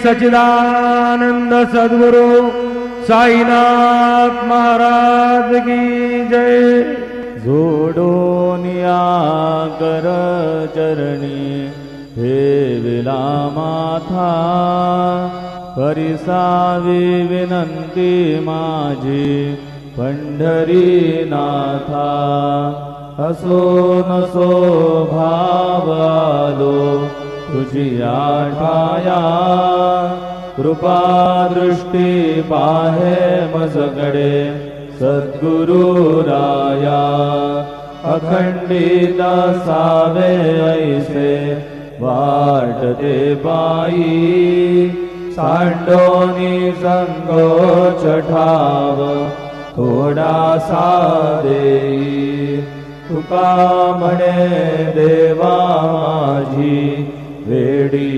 सच्चिदानंद सद्गुरु साईनाथ महाराज की जय। जोडोनिया कर चरणी ठेविला माथा, करिसावी विनंती माझी पंढरीनाथा। असो नसो भाव आलो तुझी आठाया, कृपा दृष्टी पाहे मजगडे सद्गुरु राया। अखंडित सावे ऐसे वाटते पायी, सांडोनी संकोच ठाव थोडासा देई। तुका म्हणे देवा माझी वेडी